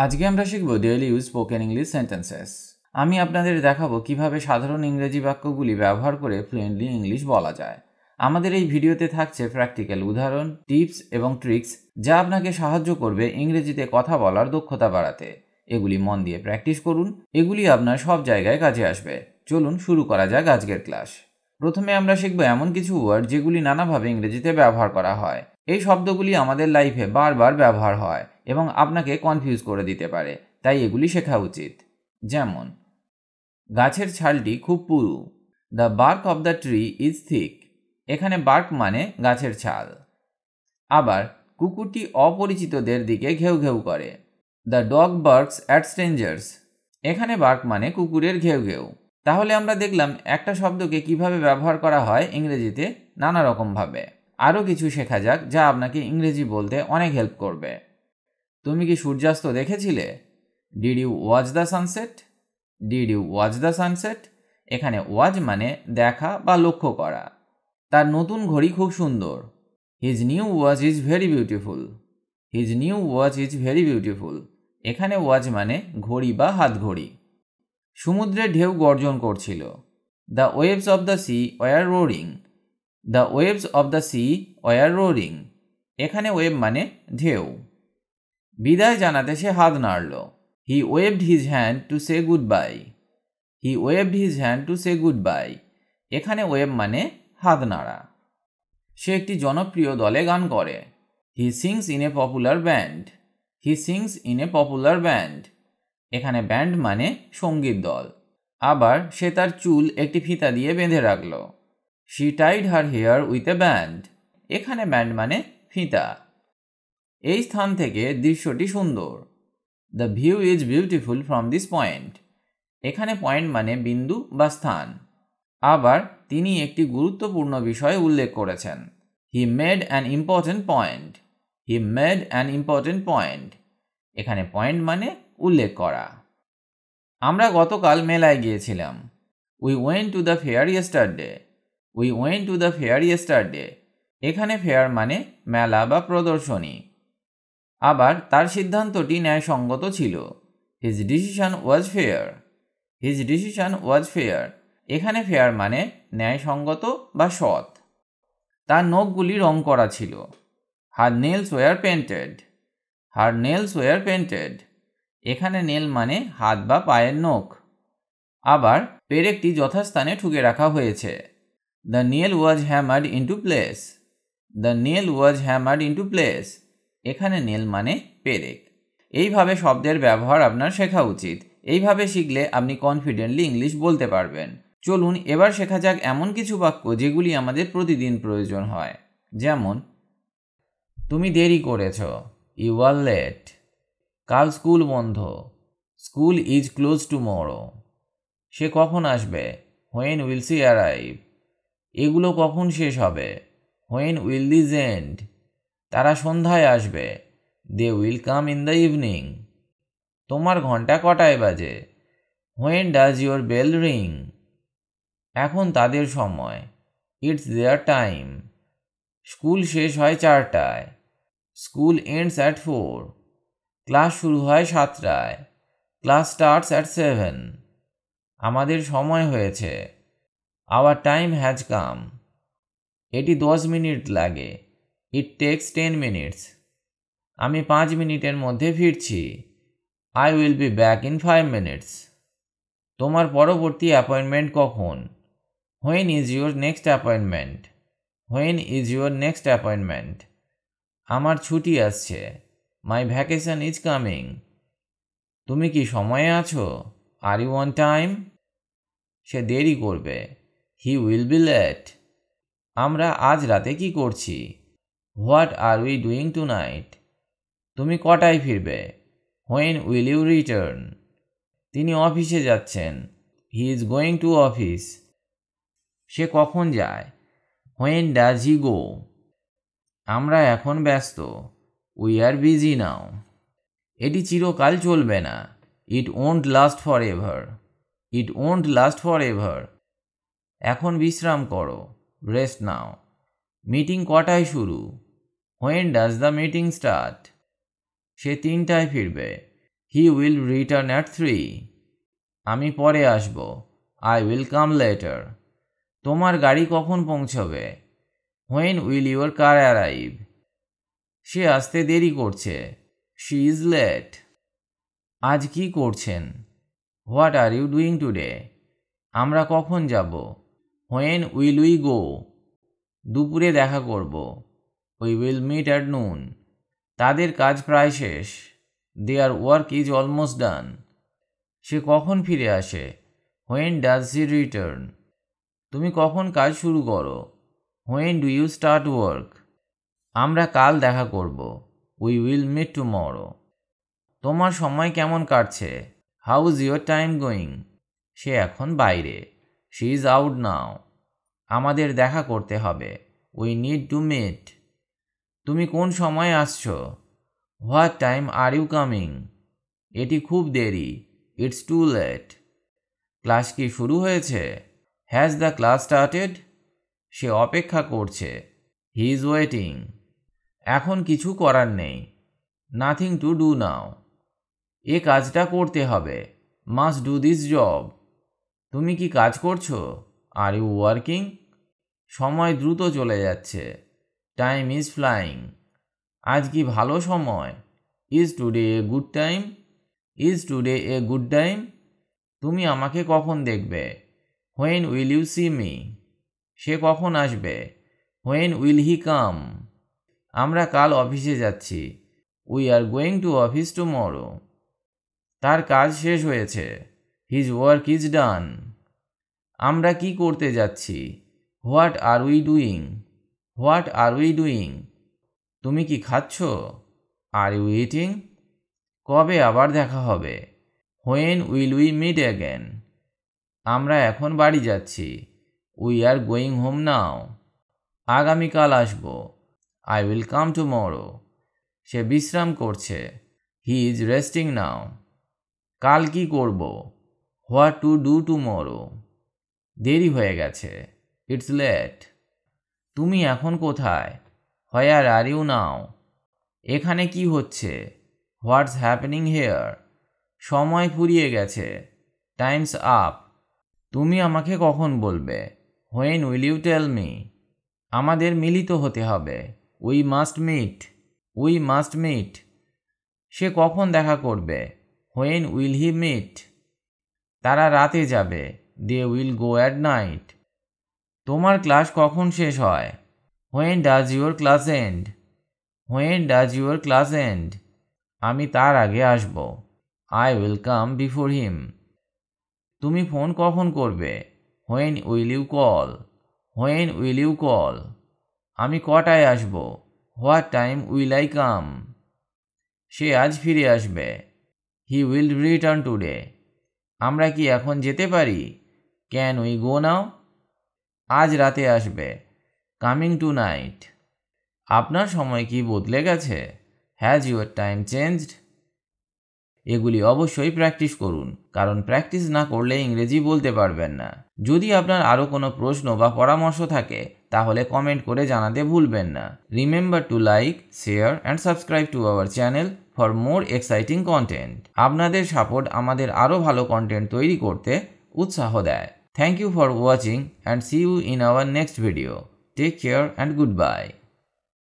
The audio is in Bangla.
আজকে আমরা শিখব daily use spoken English sentences. আমি আপনাদের দেখাবো কিভাবে সাধারণ ইংরেজি বাক্যগুলি ব্যবহার করে ফ্লুয়েন্টলি ইংলিশ বলা যায়। আমাদের এই ভিডিওতে থাকছে প্র্যাকটিক্যাল উদাহরণ, টিপস এবং ট্রিক্স যা আপনাকে সাহায্য করবে ইংরেজিতে কথা বলার দক্ষতা বাড়াতে। এগুলি মন দিয়ে প্র্যাকটিস করুন, এগুলি আপনার সব জায়গায় কাজে আসবে। চলুন শুরু করা যাক আজকের ক্লাস। প্রথমে আমরা শিখব এমন কিছু ওয়ার্ড যেগুলি নানাভাবে ইংরেজিতে ব্যবহার করা হয়। এই শব্দগুলি আমাদের লাইফে বারবার ব্যবহার হয় এবং আপনাকে কনফিউজ করে দিতে পারে, তাই এগুলি শেখা উচিত। যেমন, গাছের ছালটি খুব পুরু। The bark of the tree is thick. এখানে বার্ক মানে গাছের ছাল। আবার, কুকুরটি অপরিচিতদের দিকে ঘেউ ঘেউ করে। The dog barks at strangers. এখানে বার্ক মানে কুকুরের ঘেউ ঘেউ। তাহলে আমরা দেখলাম একটা শব্দকে কিভাবে ব্যবহার করা হয় ইংরেজিতে নানা রকমভাবে। আরও কিছু শেখা যাক যা আপনাকে ইংরেজি বলতে অনেক হেল্প করবে। তুমি কি সূর্যাস্ত দেখেছিলে? Did you watch the sunset? Did you watch the sunset? এখানে ওয়াচ মানে দেখা বা লক্ষ্য করা। তার নতুন ঘড়ি খুব সুন্দর। His new watch is very beautiful. His new watch is very beautiful. এখানে ওয়াচ মানে ঘড়ি বা হাত ঘড়ি। সমুদ্রের ঢেউ গর্জন করছিল। The waves of the sea were roaring. The waves of the sea were roaring. এখানে ওয়েভ মানে ঢেউ। বিদায় জানাতে সে হাত নাড়ল। He waved his hand to say goodbye. He waved his hand to say goodbye. এখানে ওয়েভ মানে হাত নাড়া। সে একটি জনপ্রিয় দলে গান করে। হি sings in a popular band. He sings in a popular band. এখানে ব্যান্ড মানে সঙ্গীত দল। আবার, সে তার চুল একটি ফিতা দিয়ে বেঁধে রাখল। She tied her hair with a band. এখানে ব্যান্ড মানে ফিতা। এই স্থান থেকে দৃশ্যটি সুন্দর। The view is beautiful from this point. এখানে পয়েন্ট মানে বিন্দু বা স্থান। আবার, তিনি একটি গুরুত্বপূর্ণ বিষয় উল্লেখ করেছেন। He made an important point. He made an important point. এখানে পয়েন্ট মানে উল্লেখ করা। আমরা গতকাল মেলায় গিয়েছিলাম। We went to the fair yesterday. We went to the fair yesterday. এখানে ফেয়ার মানে মেলা বা প্রদর্শনী। আবার, তার সিদ্ধান্তটি ন্যায়সঙ্গত ছিল। হিজ ডিসিশন ওয়াজ ফেয়ার। হিজ ডিসিশন ওয়াজ ফেয়ার। এখানে ফেয়ার মানে ন্যায়সঙ্গত বা সৎ। তার নখগুলি রং করা ছিল। হার nails were painted. Her nails were painted. এখানে নেল মানে হাত বা পায়ের নখ। আবার, পেরেকটি যথাস্থানে ঠুকে রাখা হয়েছে। The nail was hammered into place. The nail was hammered into place. এখানে নেল মানে পেরেক। এইভাবে শব্দের ব্যবহার আপনার শেখা উচিত। এইভাবে শিখলে আপনি কনফিডেন্টলি ইংলিশ বলতে পারবেন। চলুন এবার শেখা যাক এমন কিছু বাক্য যেগুলি আমাদের প্রতিদিন প্রয়োজন হয়। যেমন, তুমি দেরি করেছ। You are late. কাল স্কুল বন্ধ। School is close tomorrow. সে কখন আসবে? When will she arrive. এগুলো কখন শেষ হবে? When will this end. তারা সন্ধ্যায় আসবে। They will come in the evening. তোমার ঘন্টা কটায় বাজে? When does your bell ring. এখন তাদের সময়। It's their time. স্কুল শেষ হয় 4টায়। School ends at 4। ক্লাস শুরু হয় 7টায়। Class starts at 7। আমাদের সময় হয়েছে। Our time has come. এটি 10 মিনিট লাগে। It takes 10 minutes. আমি 5 মিনিটের মধ্যে ফিরছি। I will be back in 5 minutes. তোমার পরবর্তী অ্যাপয়েন্টমেন্ট কখন? When is your next appointment. When is your next appointment. আমার ছুটি আসছে। My vacation is coming. তুমি কি সময়ে আছো? Are you on time? সে দেরি করবে। He will be late. আমরা আজ রাতে কি করছি? What are we doing tonight? তুমি কটায় ফিরবে? When will you return? তিনি অফিসে যাচ্ছেন। He is going to office. সে কখন যায়? When does he go? আমরা এখন ব্যস্ত। We are busy now. এটি চিরকাল চলবে না। It won't last forever. It won't last forever. এখন বিশ্রাম করো। রেস্ট নাও। মিটিং কটায় শুরু? When does the meeting start? সে 3টায় ফিরবে। He will return at 3. আমি পরে আসব। I will come later. তোমার গাড়ি কখন পৌঁছবে? When will your car arrive? সে আসতে দেরি করছে। She is late. আজ কি করছেন? What are you doing today? আমরা কখন যাব? When will we go? দুপুরে দেখা করব। We will meet at noon. তাদের কাজ প্রায় শেষ। Their work is almost done. সে কখন ফিরে আসে? When does she return? তুমি কখন কাজ শুরু করো? When do you start work? আমরা কাল দেখা করব। We will meet tomorrow. তোমার সময় কেমন কাটছে? How is your time going? সে এখন বাইরে। She is out now. আমাদের দেখা করতে হবে। We need to meet. তুমি কোন সময় আসছো? What time are you coming? এটি খুব দেরি। It's too late. ক্লাস কি শুরু হয়েছে? Has the class started? সে অপেক্ষা করছে। He is waiting. এখন কিছু করার নেই। Nothing to do now. এ কাজটা করতে হবে। Must do this job. তুমি কি কাজ করছো? Are you working? সময় দ্রুত চলে যাচ্ছে। Time is flying. আজ কি ভালো সময়? Is today a good time? Is today a good time? তুমি আমাকে কখন দেখবে? When will you see me? সে কখন আসবে? When will he come? আমরা কাল অফিসে যাচ্ছি। We are going to office tomorrow. তার কাজ শেষ হয়েছে। His work is done. আমরা কি করতে যাচ্ছি? What are we doing? What are we doing? তুমি কি খাচ্ছ? Are you eating? কবে আবার দেখা হবে? When will we meet again? আমরা এখন বাড়ি যাচ্ছি। We are going home now. আগামীকাল আসব। I will come tomorrow. সে বিশ্রাম করছে। He is resting now. কাল কি করব? What to do tomorrow? দেরি হয়ে গেছে। It's late. তুমি এখন কোথায়? Where are you now? এখানে কি হচ্ছে? What's happening here? সময় ফুরিয়ে গেছে। Time's up. তুমি আমাকে কখন বলবে? When will you tell me? আমাদের মিলিত হতে হবে। We must meet. We must meet. সে কখন দেখা করবে? When will he meet? তারা রাতে যাবে। They will go at night. তোমার ক্লাস কখন শেষ হয়? When does your class end? When does your class end? আমি তার আগে আসব। I will come before him. তুমি ফোন কখন করবে? When will you call? When will you call? আমি কটায় আসব? What time will I come? সে আজ ফিরে আসবে। He will return today. আমরা কি এখন যেতে পারি? Can we go now? আজ রাতে আসবে। Coming tonight. আপনার সময় কি বদলে গেছে? Has your time changed? এগুলি অবশ্যই প্র্যাকটিস করুন, কারণ প্র্যাকটিস না করলে ইংরেজি বলতে পারবেন না। যদি আপনার আরও কোনো প্রশ্ন বা পরামর্শ থাকে তাহলে কমেন্ট করে জানাতে ভুলবেন না। Remember to like, share and subscribe to our channel for more exciting content. আপনাদের সাপোর্ট আমাদের আরও ভালো কন্টেন্ট তৈরি করতে উৎসাহ দেয়। Thank you for watching and see you in our next video. Take care and good by.